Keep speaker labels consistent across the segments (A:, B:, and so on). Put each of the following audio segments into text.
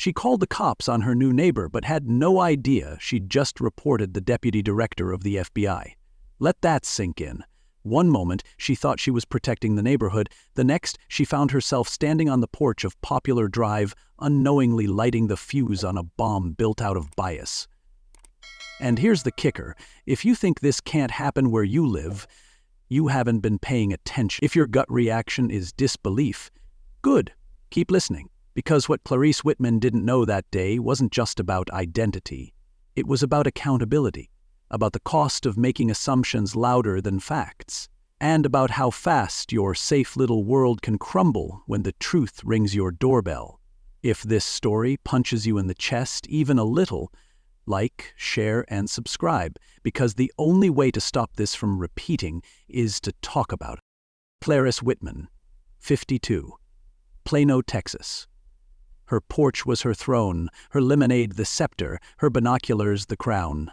A: She called the cops on her new neighbor but had no idea she'd just reported the deputy director of the FBI. Let that sink in. One moment, she thought she was protecting the neighborhood. The next, she found herself standing on the porch of Popular Drive, unknowingly lighting the fuse on a bomb built out of bias. And here's the kicker. If you think this can't happen where you live, you haven't been paying attention. If your gut reaction is disbelief, good, keep listening. Because what Clarice Whitman didn't know that day wasn't just about identity. It was about accountability, about the cost of making assumptions louder than facts, and about how fast your safe little world can crumble when the truth rings your doorbell. If this story punches you in the chest even a little, like, share, and subscribe, because the only way to stop this from repeating is to talk about it. Clarice Whitman, 52, Plano, Texas. Her porch was her throne, her lemonade the scepter, her binoculars the crown.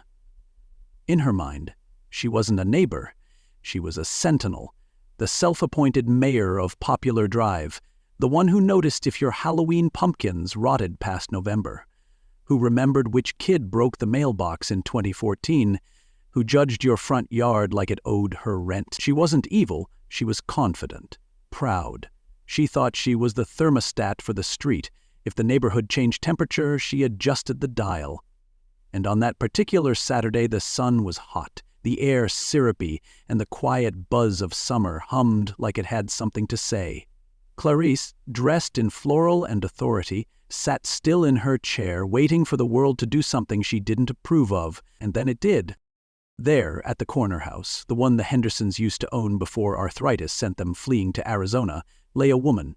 A: In her mind, she wasn't a neighbor, she was a sentinel, the self-appointed mayor of Popular Drive, the one who noticed if your Halloween pumpkins rotted past November, who remembered which kid broke the mailbox in 2014, who judged your front yard like it owed her rent. She wasn't evil, she was confident, proud. She thought she was the thermostat for the street. If the neighborhood changed temperature, she adjusted the dial. And on that particular Saturday, the sun was hot, the air syrupy, and the quiet buzz of summer hummed like it had something to say. Clarice, dressed in floral and authority, sat still in her chair, waiting for the world to do something she didn't approve of, and then it did. There, at the corner house, the one the Hendersons used to own before arthritis sent them fleeing to Arizona, lay a woman.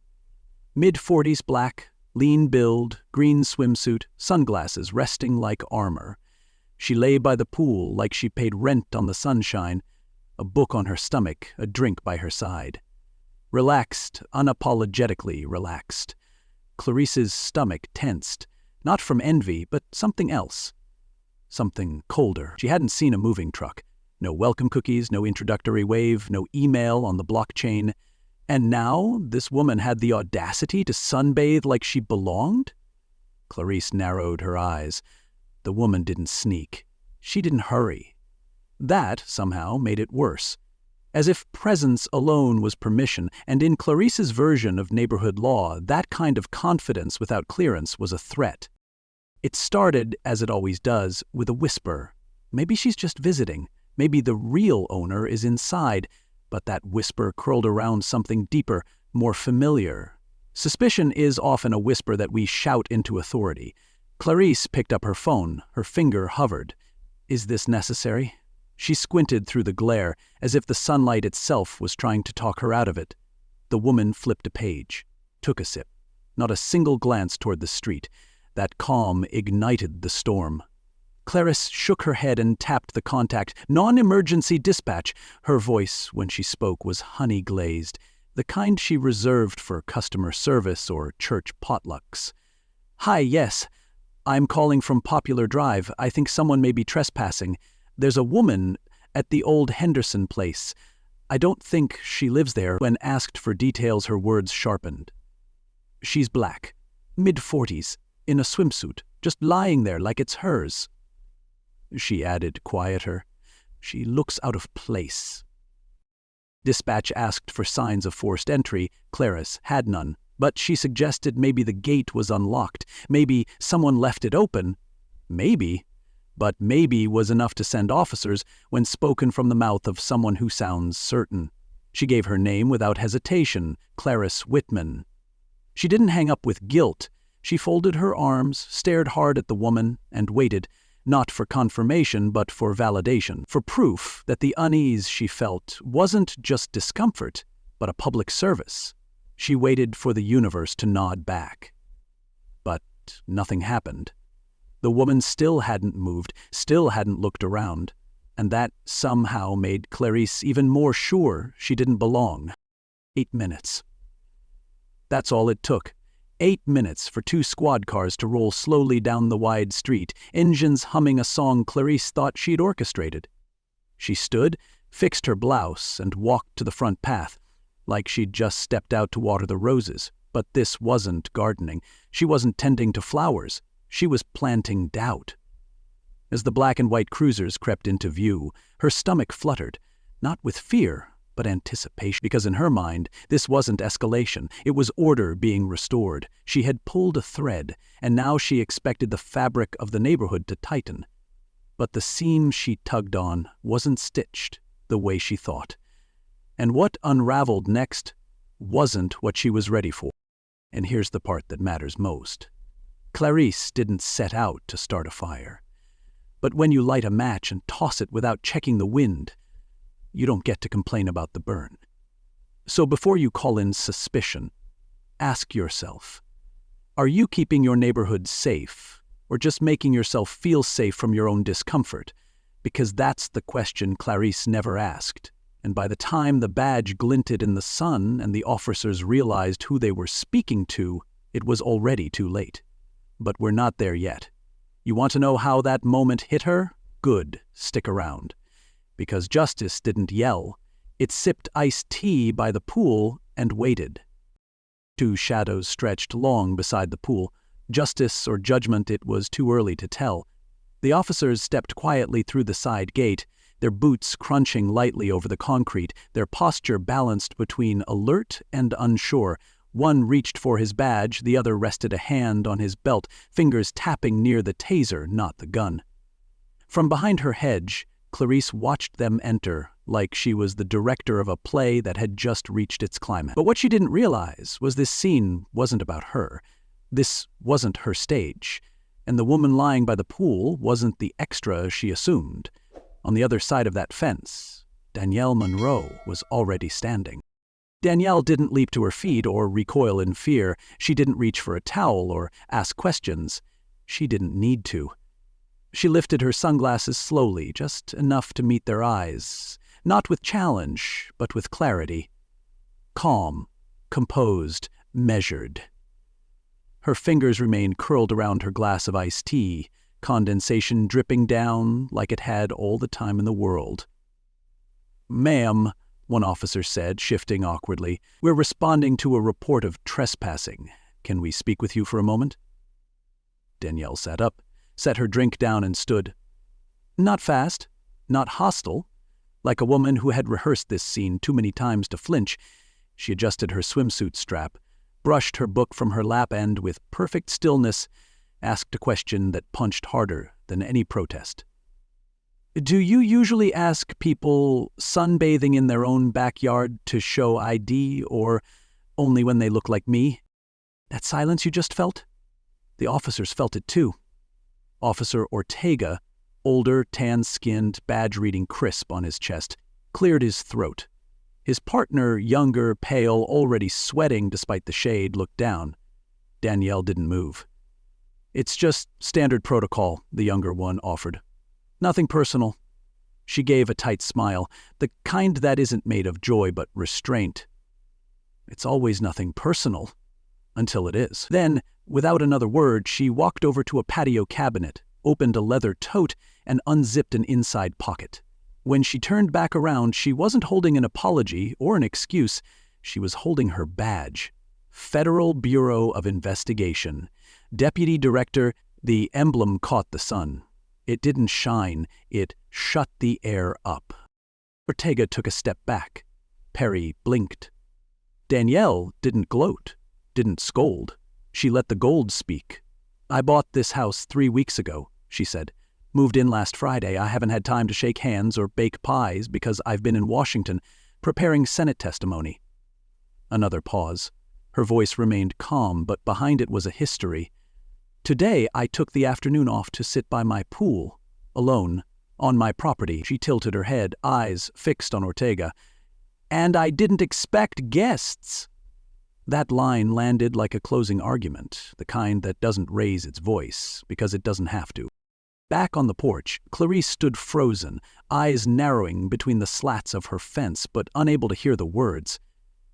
A: Mid-40s, black, lean build, green swimsuit, sunglasses resting like armor. She lay by the pool like she paid rent on the sunshine, a book on her stomach, a drink by her side. Relaxed, unapologetically relaxed. Clarice's stomach tensed, not from envy, but something else. Something colder. She hadn't seen a moving truck. No welcome cookies, no introductory wave, no email on the blockchain. And now this woman had the audacity to sunbathe like she belonged? Clarice narrowed her eyes. The woman didn't sneak. She didn't hurry. That, somehow, made it worse. As if presence alone was permission, and in Clarice's version of neighborhood law, that kind of confidence without clearance was a threat. It started, as it always does, with a whisper. Maybe she's just visiting. Maybe the real owner is inside. But that whisper curled around something deeper, more familiar. Suspicion is often a whisper that we shout into authority. Clarice picked up her phone. Her finger hovered. Is this necessary? She squinted through the glare, as if the sunlight itself was trying to talk her out of it. The woman flipped a page, took a sip. Not a single glance toward the street. That calm ignited the storm. Clarice shook her head and tapped the contact. Non-emergency dispatch. Her voice, when she spoke, was honey-glazed, the kind she reserved for customer service or church potlucks. Hi, yes. I'm calling from Popular Drive. I think someone may be trespassing. There's a woman at the old Henderson place. I don't think she lives there. When asked for details, her words sharpened. She's black, mid-40s, in a swimsuit, just lying there like it's hers. She added, quieter. She looks out of place. Dispatch asked for signs of forced entry. Clarice had none, but she suggested maybe the gate was unlocked. Maybe someone left it open. Maybe. But maybe was enough to send officers when spoken from the mouth of someone who sounds certain. She gave her name without hesitation, Clarice Whitman. She didn't hang up with guilt. She folded her arms, stared hard at the woman, and waited. Not for confirmation, but for validation, for proof that the unease she felt wasn't just discomfort, but a public service. She waited for the universe to nod back. But nothing happened. The woman still hadn't moved, still hadn't looked around, and that somehow made Clarice even more sure she didn't belong. 8 minutes. That's all it took. 8 minutes for 2 squad cars to roll slowly down the wide street, engines humming a song Clarice thought she'd orchestrated. She stood, fixed her blouse, and walked to the front path, like she'd just stepped out to water the roses. But this wasn't gardening. She wasn't tending to flowers. She was planting doubt. As the black and white cruisers crept into view, her stomach fluttered, not with fear, but anticipation. Because in her mind, this wasn't escalation. It was order being restored. She had pulled a thread, and now she expected the fabric of the neighborhood to tighten. But the seam she tugged on wasn't stitched the way she thought. And what unraveled next wasn't what she was ready for. And here's the part that matters most. Clarice didn't set out to start a fire. But when you light a match and toss it without checking the wind, you don't get to complain about the burn. So before you call in suspicion, ask yourself, are you keeping your neighborhood safe, or just making yourself feel safe from your own discomfort? Because that's the question Clarice never asked. And by the time the badge glinted in the sun and the officers realized who they were speaking to, it was already too late. But we're not there yet. You want to know how that moment hit her? Good, stick around. Because justice didn't yell. It sipped iced tea by the pool and waited. Two shadows stretched long beside the pool. Justice or judgment, it was too early to tell. The officers stepped quietly through the side gate, their boots crunching lightly over the concrete, their posture balanced between alert and unsure. One reached for his badge, the other rested a hand on his belt, fingers tapping near the taser, not the gun. From behind her hedge, Clarice watched them enter, like she was the director of a play that had just reached its climax. But what she didn't realize was this scene wasn't about her. This wasn't her stage. And the woman lying by the pool wasn't the extra she assumed. On the other side of that fence, Danielle Monroe was already standing. Danielle didn't leap to her feet or recoil in fear. She didn't reach for a towel or ask questions. She didn't need to. She lifted her sunglasses slowly, just enough to meet their eyes, not with challenge, but with clarity. Calm, composed, measured. Her fingers remained curled around her glass of iced tea, condensation dripping down like it had all the time in the world. "Ma'am," one officer said, shifting awkwardly, "we're responding to a report of trespassing. Can we speak with you for a moment?" Danielle sat up, set her drink down and stood. Not fast, not hostile. Like a woman who had rehearsed this scene too many times to flinch, she adjusted her swimsuit strap, brushed her book from her lap and, with perfect stillness, asked a question that punched harder than any protest. "Do you usually ask people sunbathing in their own backyard to show ID, or only when they look like me?" That silence you just felt? The officers felt it too. Officer Ortega, older, tan-skinned, badge-reading crisp on his chest, cleared his throat. His partner, younger, pale, already sweating despite the shade, looked down. Danielle didn't move. "It's just standard protocol," the younger one offered. "Nothing personal." She gave a tight smile, the kind that isn't made of joy but restraint. It's always nothing personal, until it is. Then, without another word, she walked over to a patio cabinet, opened a leather tote, and unzipped an inside pocket. When she turned back around, she wasn't holding an apology or an excuse. She was holding her badge. Federal Bureau of Investigation. Deputy Director. The emblem caught the sun. It didn't shine, it shut the air up. Ortega took a step back. Perry blinked. Danielle didn't gloat, didn't scold. She let the gold speak. "I bought this house 3 weeks ago," she said. "Moved in last Friday. I haven't had time to shake hands or bake pies because I've been in Washington preparing Senate testimony." Another pause. Her voice remained calm, but behind it was a history. "Today I took the afternoon off to sit by my pool, alone, on my property." She tilted her head, eyes fixed on Ortega. "And I didn't expect guests." That line landed like a closing argument, the kind that doesn't raise its voice, because it doesn't have to. Back on the porch, Clarice stood frozen, eyes narrowing between the slats of her fence, but unable to hear the words.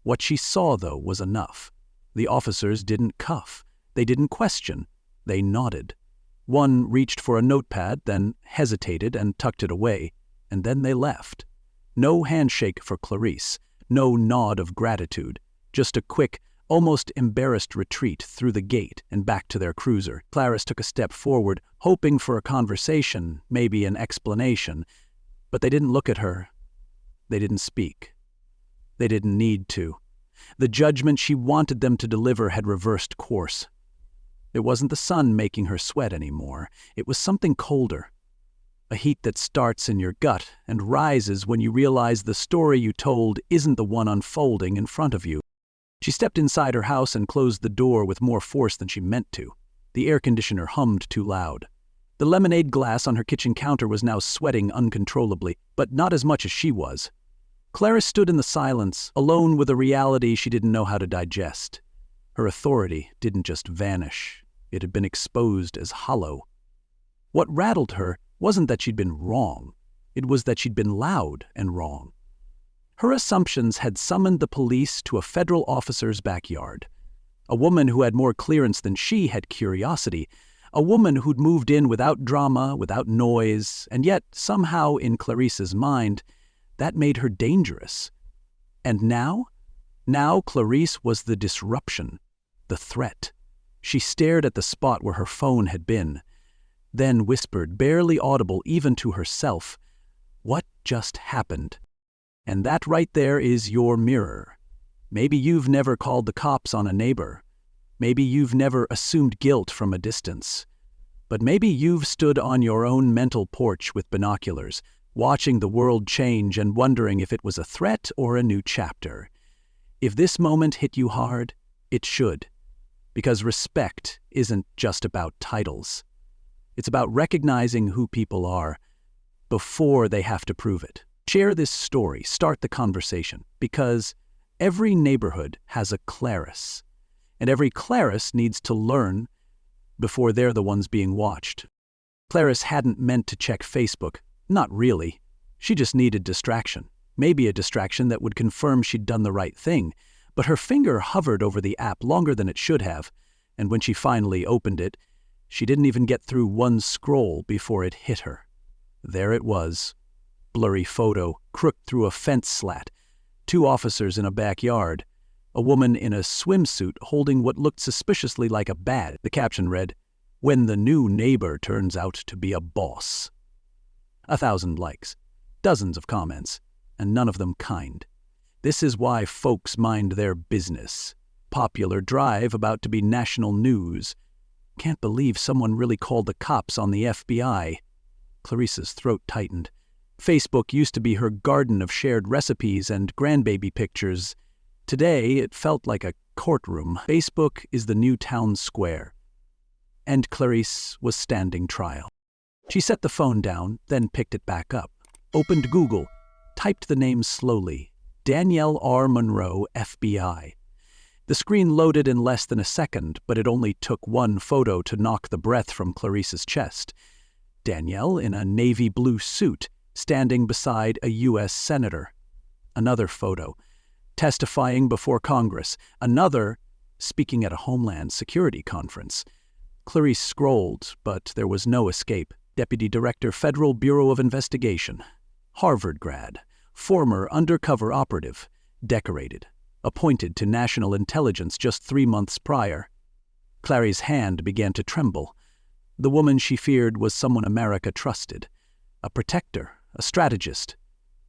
A: What she saw, though, was enough. The officers didn't cuff. They didn't question. They nodded. One reached for a notepad, then hesitated and tucked it away, and then they left. No handshake for Clarice, no nod of gratitude, just a quick, almost embarrassed retreat through the gate and back to their cruiser. Clarice took a step forward, hoping for a conversation, maybe an explanation. But they didn't look at her. They didn't speak. They didn't need to. The judgment she wanted them to deliver had reversed course. It wasn't the sun making her sweat anymore. It was something colder. A heat that starts in your gut and rises when you realize the story you told isn't the one unfolding in front of you. She stepped inside her house and closed the door with more force than she meant to. The air conditioner hummed too loud. The lemonade glass on her kitchen counter was now sweating uncontrollably, but not as much as she was. Clarice stood in the silence, alone with a reality she didn't know how to digest. Her authority didn't just vanish. It had been exposed as hollow. What rattled her wasn't that she'd been wrong. It was that she'd been loud and wrong. Her assumptions had summoned the police to a federal officer's backyard. A woman who had more clearance than she had curiosity. A woman who'd moved in without drama, without noise, and yet, somehow in Clarice's mind, that made her dangerous. And now? Now Clarice was the disruption, the threat. She stared at the spot where her phone had been, then whispered, barely audible even to herself, "What just happened?" And that right there is your mirror. Maybe you've never called the cops on a neighbor. Maybe you've never assumed guilt from a distance. But maybe you've stood on your own mental porch with binoculars, watching the world change and wondering if it was a threat or a new chapter. If this moment hit you hard, it should. Because respect isn't just about titles. It's about recognizing who people are before they have to prove it. Share this story, start the conversation, because every neighborhood has a Clarice, and every Clarice needs to learn before they're the ones being watched. Clarice hadn't meant to check Facebook, not really. She just needed distraction, maybe a distraction that would confirm she'd done the right thing, but her finger hovered over the app longer than it should have, and when she finally opened it, she didn't even get through one scroll before it hit her. There it was. Blurry photo, crooked through a fence slat. 2 officers in a backyard. A woman in a swimsuit holding what looked suspiciously like a bat. The caption read, "When the new neighbor turns out to be a boss." 1,000 likes, dozens of comments, and none of them kind. This is why folks mind their business. Popular drive about to be national news. Can't believe someone really called the cops on the FBI. Clarice's throat tightened. Facebook used to be her garden of shared recipes and grandbaby pictures. Today, it felt like a courtroom. Facebook is the new town square. And Clarice was standing trial. She set the phone down, then picked it back up, opened Google, typed the name slowly, Danielle R. Monroe, FBI. The screen loaded in less than a second, but it only took one photo to knock the breath from Clarice's chest. Danielle in a navy blue suit, standing beside a U.S. senator. Another photo, testifying before Congress. Another, speaking at a Homeland Security conference. Clarice scrolled, but there was no escape. Deputy Director, Federal Bureau of Investigation. Harvard grad. Former undercover operative. Decorated. Appointed to National Intelligence just 3 months prior. Clarice's hand began to tremble. The woman she feared was someone America trusted. A protector, a strategist.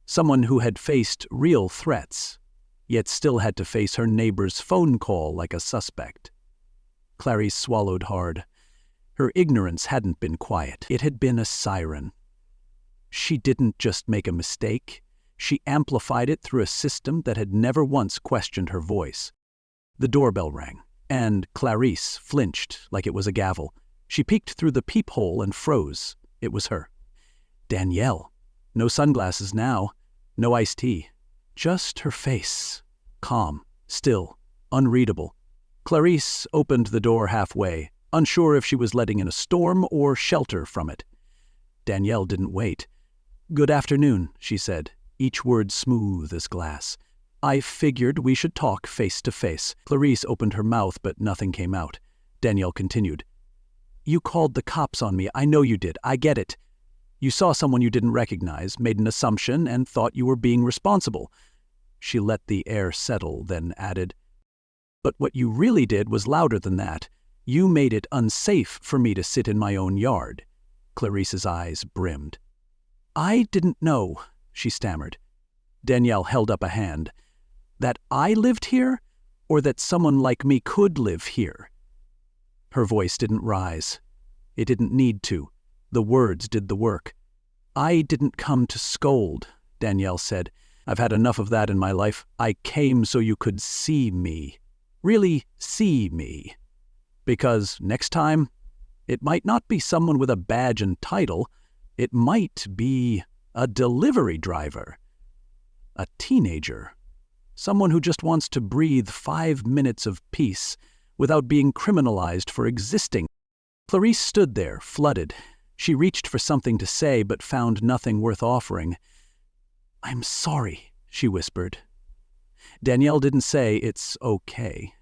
A: Someone who had faced real threats, yet still had to face her neighbor's phone call like a suspect. Clarice swallowed hard. Her ignorance hadn't been quiet. It had been a siren. She didn't just make a mistake. She amplified it through a system that had never once questioned her voice. The doorbell rang, and Clarice flinched like it was a gavel. She peeked through the peephole and froze. It was her. Danielle. No sunglasses now. No iced tea. Just her face. Calm. Still. Unreadable. Clarice opened the door halfway, unsure if she was letting in a storm or shelter from it. Danielle didn't wait. "Good afternoon," she said, each word smooth as glass. "I figured we should talk face to face." Clarice opened her mouth, but nothing came out. Danielle continued. "You called the cops on me. I know you did. I get it. You saw someone you didn't recognize, made an assumption, and thought you were being responsible." She let the air settle, then added, But what you really did was louder than that. You made it unsafe for me to sit in my own yard." Clarice's eyes brimmed. "I didn't know," she stammered. Danielle held up a hand. "That I lived here, or that someone like me could live here?" Her voice didn't rise. It didn't need to. The words did the work. "I didn't come to scold," Danielle said. "I've had enough of that in my life. I came so you could see me. Really see me. Because next time, it might not be someone with a badge and title. It might be a delivery driver. A teenager. Someone who just wants to breathe 5 minutes of peace without being criminalized for existing." Clarice stood there, flooded. She reached for something to say, but found nothing worth offering. "I'm sorry," she whispered. Danielle didn't say it's okay.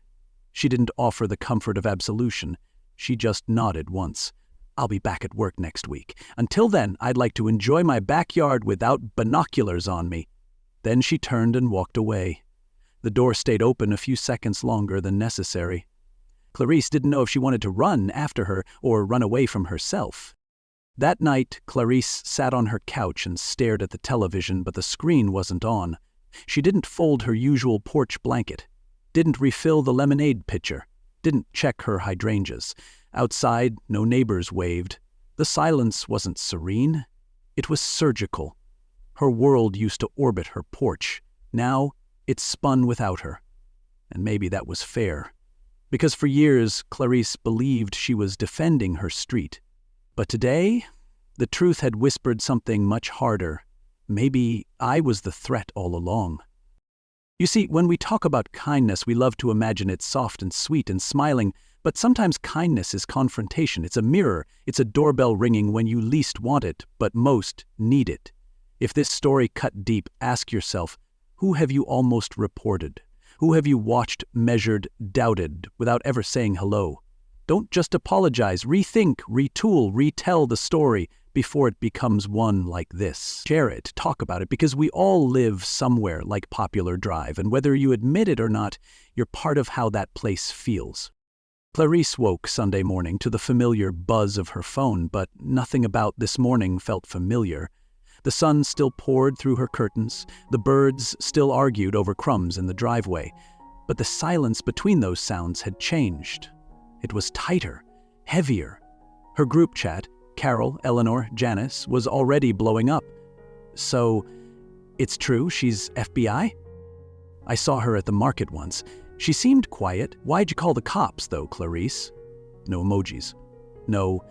A: She didn't offer the comfort of absolution. She just nodded once. "I'll be back at work next week. Until then, I'd like to enjoy my backyard without binoculars on me." Then she turned and walked away. The door stayed open a few seconds longer than necessary. Clarice didn't know if she wanted to run after her or run away from herself. That night, Clarice sat on her couch and stared at the television, but the screen wasn't on. She didn't fold her usual porch blanket, didn't refill the lemonade pitcher, didn't check her hydrangeas. Outside, no neighbors waved. The silence wasn't serene. It was surgical. Her world used to orbit her porch. Now, it spun without her. And maybe that was fair. Because for years, Clarice believed she was defending her street. But today, the truth had whispered something much harder. Maybe I was the threat all along. You see, when we talk about kindness, we love to imagine it soft and sweet and smiling, but sometimes kindness is confrontation. It's a mirror. It's a doorbell ringing when you least want it, but most need it. If this story cut deep, ask yourself, who have you almost reported? Who have you watched, measured, doubted, without ever saying hello? Don't just apologize. Rethink, retool, retell the story before it becomes one like this. Share it, talk about it, because we all live somewhere like Popular Drive, and whether you admit it or not, you're part of how that place feels. Clarice woke Sunday morning to the familiar buzz of her phone, but nothing about this morning felt familiar. The sun still poured through her curtains, the birds still argued over crumbs in the driveway, but the silence between those sounds had changed. It was tighter, heavier. Her group chat, Carol, Eleanor, Janice, was already blowing up. "So, it's true she's FBI? I saw her at the market once. She seemed quiet. Why'd you call the cops, though, Clarice?" No emojis. No,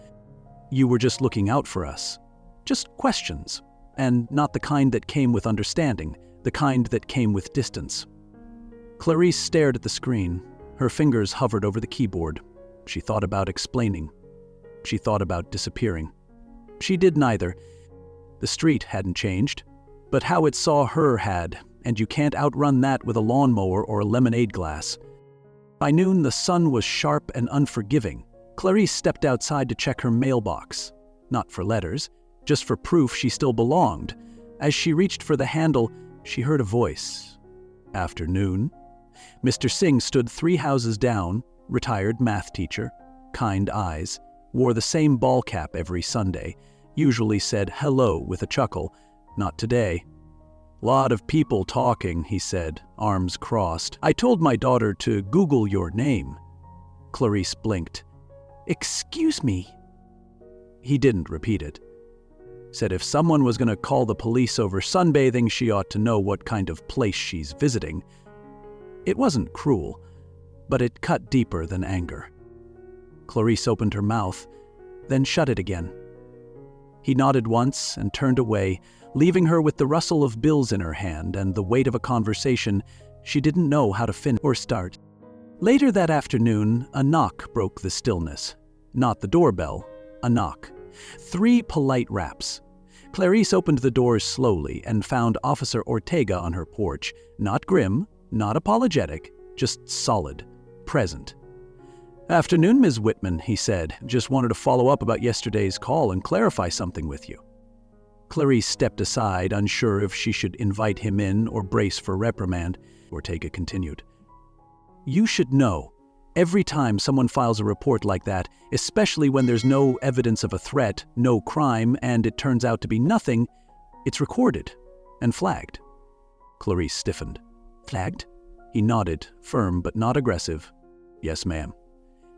A: "You were just looking out for us." Just questions. And not the kind that came with understanding, the kind that came with distance. Clarice stared at the screen. Her fingers hovered over the keyboard. She thought about explaining. She thought about disappearing. She did neither. The street hadn't changed, but how it saw her had, and you can't outrun that with a lawnmower or a lemonade glass. By noon, the sun was sharp and unforgiving. Clarice stepped outside to check her mailbox. Not for letters, just for proof she still belonged. As she reached for the handle, she heard a voice. "Afternoon." Mr. Singh stood 3 houses down, retired math teacher, kind eyes, wore the same ball cap every Sunday, usually said hello with a chuckle. Not today. "Lot of people talking," he said, arms crossed. "I told my daughter to Google your name." Clarice blinked. "Excuse me." He didn't repeat it. Said if someone was going to call the police over sunbathing, she ought to know what kind of place she's visiting. It wasn't cruel, but it cut deeper than anger. Clarice opened her mouth, then shut it again. He nodded once and turned away, leaving her with the rustle of bills in her hand and the weight of a conversation she didn't know how to finish or start. Later that afternoon, a knock broke the stillness. Not the doorbell, a knock. 3 polite raps. Clarice opened the doors slowly and found Officer Ortega on her porch, not grim, not apologetic, just solid, present. "Afternoon, Ms. Whitman," he said. "Just wanted to follow up about yesterday's call and clarify something with you." Clarice stepped aside, unsure if she should invite him in or brace for reprimand. Ortega continued. You should know. Every time someone files a report like that, especially when there's no evidence of a threat, no crime, and it turns out to be nothing, it's recorded and flagged. Clarice stiffened. Flagged? He nodded, firm but not aggressive. Yes, ma'am.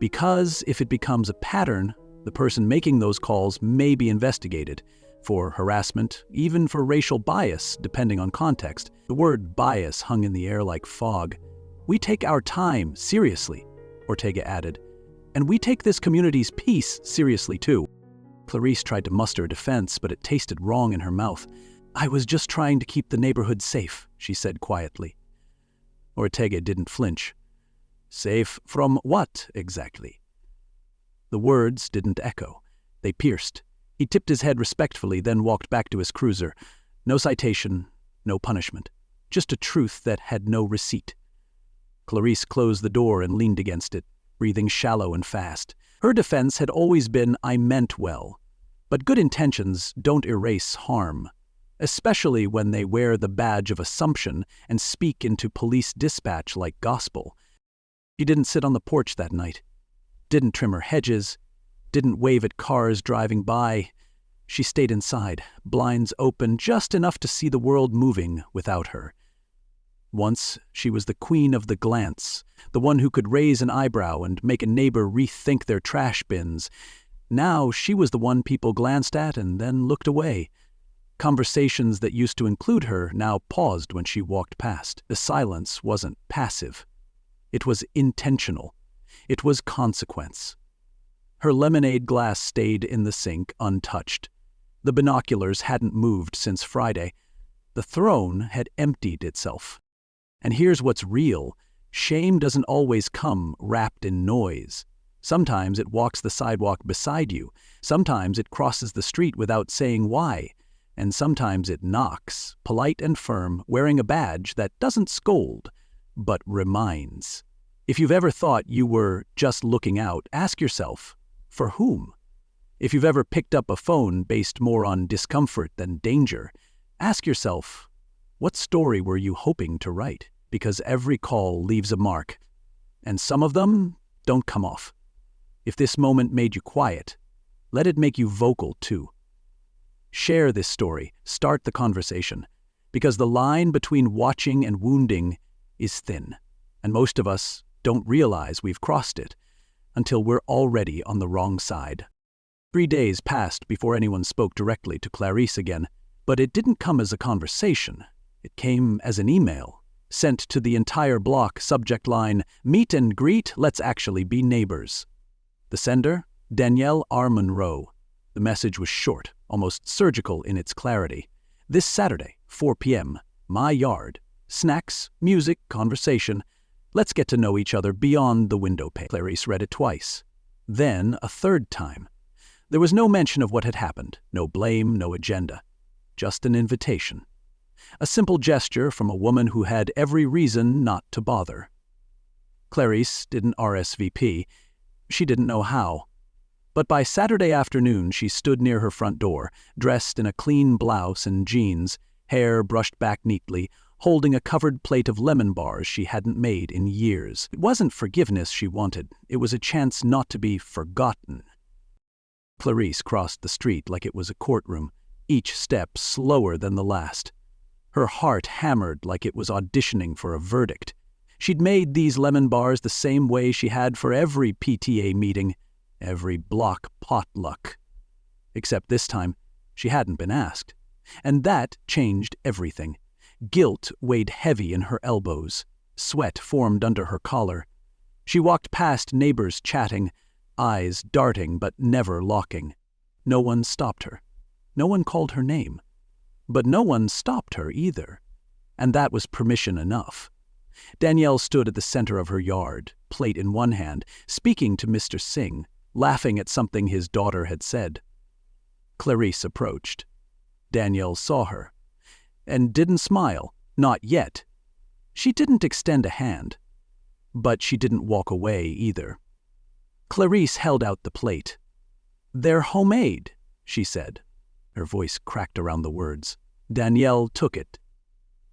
A: Because if it becomes a pattern, the person making those calls may be investigated for harassment, even for racial bias, depending on context. The word bias hung in the air like fog. We take our time seriously, Ortega added, and we take this community's peace seriously too. Clarice tried to muster a defense, but it tasted wrong in her mouth. I was just trying to keep the neighborhood safe, she said quietly. Ortega didn't flinch. Safe from what, exactly? The words didn't echo. They pierced. He tipped his head respectfully, then walked back to his cruiser. No citation, no punishment. Just a truth that had no receipt. Clarice closed the door and leaned against it, breathing shallow and fast. Her defense had always been, I meant well. But good intentions don't erase harm, especially when they wear the badge of assumption and speak into police dispatch like gospel. She didn't sit on the porch that night, didn't trim her hedges, didn't wave at cars driving by. She stayed inside, blinds open just enough to see the world moving without her. Once she was the queen of the glance, the one who could raise an eyebrow and make a neighbor rethink their trash bins. Now she was the one people glanced at and then looked away. Conversations that used to include her now paused when she walked past. The silence wasn't passive. It was intentional. It was consequence. Her lemonade glass stayed in the sink untouched. The binoculars hadn't moved since Friday. The throne had emptied itself. And here's what's real. Shame doesn't always come wrapped in noise. Sometimes it walks the sidewalk beside you. Sometimes it crosses the street without saying why. And sometimes it knocks, polite and firm, wearing a badge that doesn't scold, but reminds. If you've ever thought you were just looking out, ask yourself, for whom? If you've ever picked up a phone based more on discomfort than danger, ask yourself, what story were you hoping to write? Because every call leaves a mark, and some of them don't come off. If this moment made you quiet, let it make you vocal too. Share this story, start the conversation, because the line between watching and wounding is thin, and most of us don't realize we've crossed it until we're already on the wrong side. 3 days passed before anyone spoke directly to Clarice again, but it didn't come as a conversation. It came as an email, sent to the entire block, subject line, meet and greet, let's actually be neighbors. The sender, Danielle R. Monroe. The message was short, almost surgical in its clarity. This Saturday, 4 p.m., my yard. Snacks, music, conversation. Let's get to know each other beyond the window pane. Clarice read it twice. Then a third time. There was no mention of what had happened, no blame, no agenda. Just an invitation. A simple gesture from a woman who had every reason not to bother. Clarice didn't RSVP. She didn't know how. But by Saturday afternoon, she stood near her front door, dressed in a clean blouse and jeans, hair brushed back neatly, holding a covered plate of lemon bars she hadn't made in years. It wasn't forgiveness she wanted. It was a chance not to be forgotten. Clarice crossed the street like it was a courtroom, each step slower than the last. Her heart hammered like it was auditioning for a verdict. She'd made these lemon bars the same way she had for every PTA meeting, every block potluck. Except this time, she hadn't been asked. And that changed everything. Guilt weighed heavy in her elbows. Sweat formed under her collar. She walked past neighbors chatting, eyes darting but never locking. No one stopped her. No one called her name. But no one stopped her either. And that was permission enough. Danielle stood at the center of her yard, plate in one hand, speaking to Mr. Singh, laughing at something his daughter had said. Clarice approached. Danielle saw her, and didn't smile, not yet. She didn't extend a hand, but she didn't walk away either. Clarice held out the plate. "They're homemade," she said. Her voice cracked around the words. Danielle took it.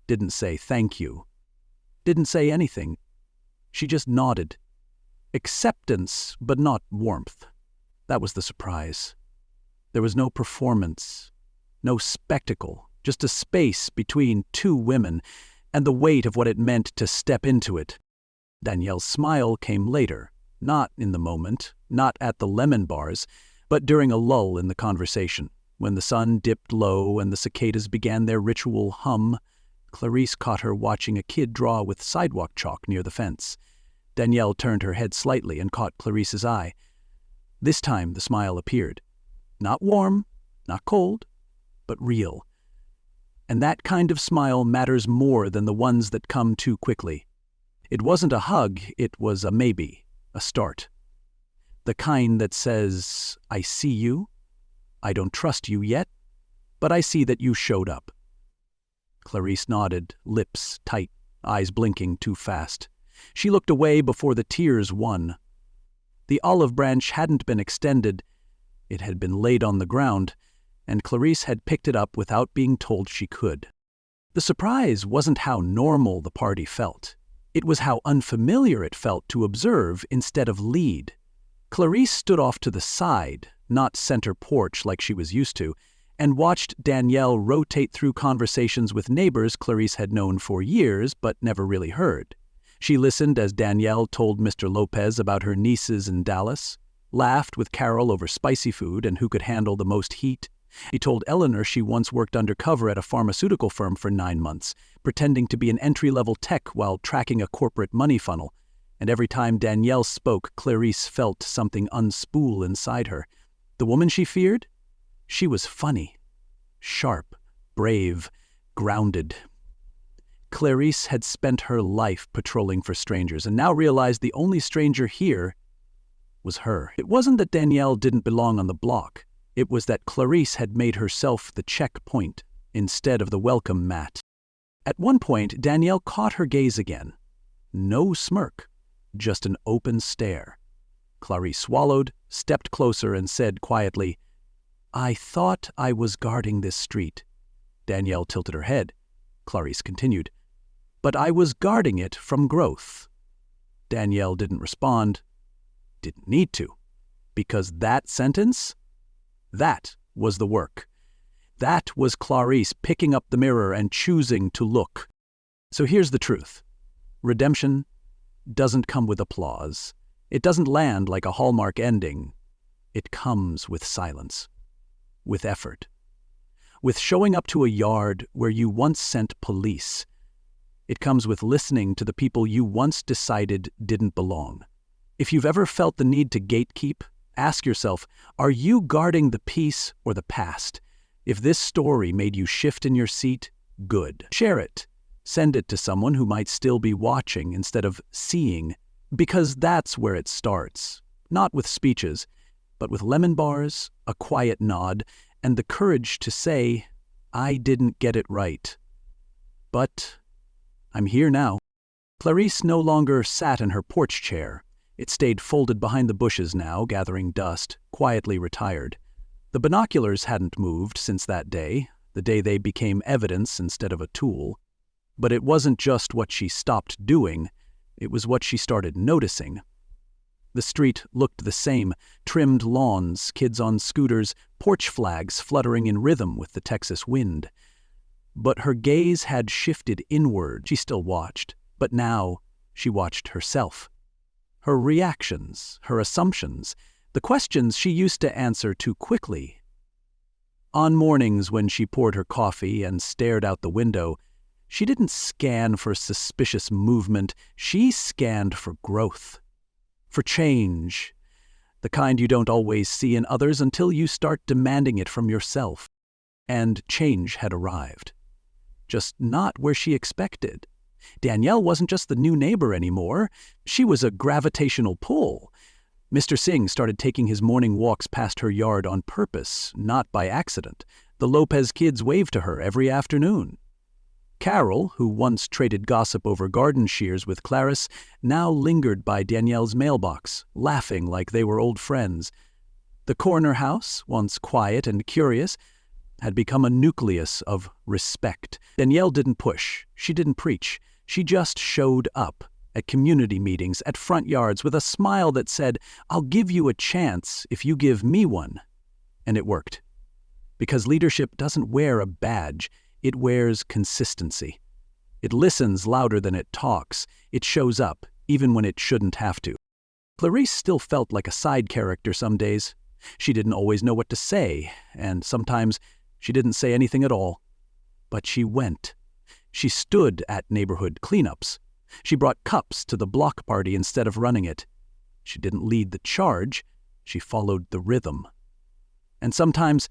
A: Didn't say thank you. Didn't say anything. She just nodded. Acceptance, but not warmth. That was the surprise. There was no performance, no spectacle, just a space between two women and the weight of what it meant to step into it. Danielle's smile came later, not in the moment, not at the lemon bars, but during a lull in the conversation. When the sun dipped low and the cicadas began their ritual hum, Clarice caught her watching a kid draw with sidewalk chalk near the fence. Danielle turned her head slightly and caught Clarice's eye. This time the smile appeared. Not warm, not cold, but real. And that kind of smile matters more than the ones that come too quickly. It wasn't a hug, it was a maybe, a start. The kind that says, I see you, I don't trust you yet, but I see that you showed up. Clarice nodded, lips tight, eyes blinking too fast. She looked away before the tears won. The olive branch hadn't been extended. It had been laid on the ground, and Clarice had picked it up without being told she could. The surprise wasn't how normal the party felt. It was how unfamiliar it felt to observe instead of lead. Clarice stood off to the side, not center porch like she was used to, and watched Danielle rotate through conversations with neighbors Clarice had known for years but never really heard. She listened as Danielle told Mr. Lopez about her nieces in Dallas, laughed with Carol over spicy food and who could handle the most heat. He told Eleanor she once worked undercover at a pharmaceutical firm for 9 months, pretending to be an entry-level tech while tracking a corporate money funnel. And every time Danielle spoke, Clarice felt something unspool inside her. The woman she feared? She was funny, sharp, brave, grounded. Clarice had spent her life patrolling for strangers and now realized the only stranger here was her. It wasn't that Danielle didn't belong on the block. It was that Clarice had made herself the checkpoint instead of the welcome mat. At one point, Danielle caught her gaze again. No smirk, just an open stare. Clarice swallowed, stepped closer, and said quietly, I thought I was guarding this street. Danielle tilted her head. Clarice continued, but I was guarding it from growth. Danielle didn't respond. Didn't need to. Because that sentence? That was the work. That was Clarice picking up the mirror and choosing to look. So here's the truth. Redemption doesn't come with applause. It doesn't land like a Hallmark ending. It comes with silence, with effort, with showing up to a yard where you once sent police. It comes with listening to the people you once decided didn't belong. If you've ever felt the need to gatekeep, ask yourself, are you guarding the peace or the past? If this story made you shift in your seat, good. Share it. Send it to someone who might still be watching instead of seeing, because that's where it starts. Not with speeches, but with lemon bars, a quiet nod, and the courage to say, I didn't get it right. But I'm here now. Clarice no longer sat in her porch chair. It stayed folded behind the bushes now, gathering dust, quietly retired. The binoculars hadn't moved since that day, the day they became evidence instead of a tool. But it wasn't just what she stopped doing, it was what she started noticing. The street looked the same, trimmed lawns, kids on scooters, porch flags fluttering in rhythm with the Texas wind. But her gaze had shifted inward. She still watched, but now she watched herself. Her reactions, her assumptions, the questions she used to answer too quickly. On mornings when she poured her coffee and stared out the window, she didn't scan for suspicious movement, she scanned for growth, for change, the kind you don't always see in others until you start demanding it from yourself. And change had arrived, just not where she expected. Danielle wasn't just the new neighbor anymore, she was a gravitational pull. Mr. Singh started taking his morning walks past her yard on purpose, not by accident. The Lopez kids waved to her every afternoon. Carol, who once traded gossip over garden shears with Clarice, now lingered by Danielle's mailbox, laughing like they were old friends. The corner house, once quiet and curious, had become a nucleus of respect. Danielle didn't push, she didn't preach, she just showed up, at community meetings, at front yards, with a smile that said, "I'll give you a chance if you give me one." And it worked. Because leadership doesn't wear a badge, it wears consistency. It listens louder than it talks. It shows up, even when it shouldn't have to. Clarice still felt like a side character some days. She didn't always know what to say, and sometimes she didn't say anything at all. But she went. She stood at neighborhood cleanups. She brought cups to the block party instead of running it. She didn't lead the charge. She followed the rhythm. And sometimes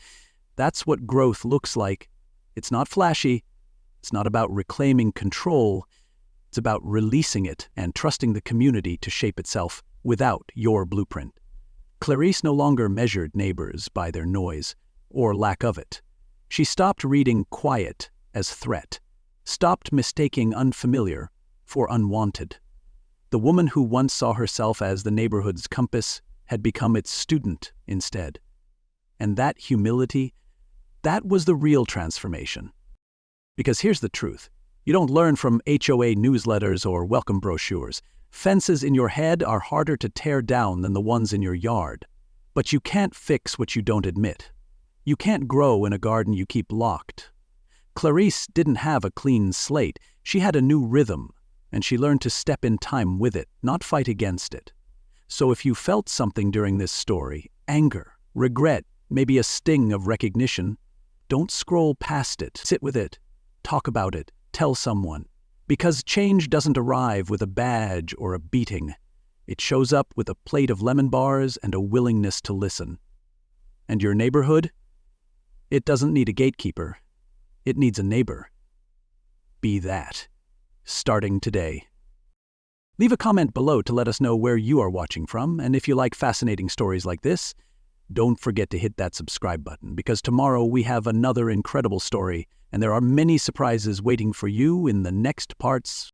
A: that's what growth looks like. It's not flashy. It's not about reclaiming control. It's about releasing it and trusting the community to shape itself without your blueprint. Clarice no longer measured neighbors by their noise or lack of it. She stopped reading quiet as threat, stopped mistaking unfamiliar for unwanted. The woman who once saw herself as the neighborhood's compass had become its student instead. And that humility, that was the real transformation. Because here's the truth. You don't learn from HOA newsletters or welcome brochures. Fences in your head are harder to tear down than the ones in your yard. But you can't fix what you don't admit. You can't grow in a garden you keep locked. Clarice didn't have a clean slate. She had a new rhythm, and she learned to step in time with it, not fight against it. So if you felt something during this story, anger, regret, maybe a sting of recognition, don't scroll past it. Sit with it. Talk about it. Tell someone. Because change doesn't arrive with a badge or a beating. It shows up with a plate of lemon bars and a willingness to listen. And your neighborhood? It doesn't need a gatekeeper. It needs a neighbor. Be that. Starting today. Leave a comment below to let us know where you are watching from, and if you like fascinating stories like this, don't forget to hit that subscribe button, because tomorrow we have another incredible story, and there are many surprises waiting for you in the next parts.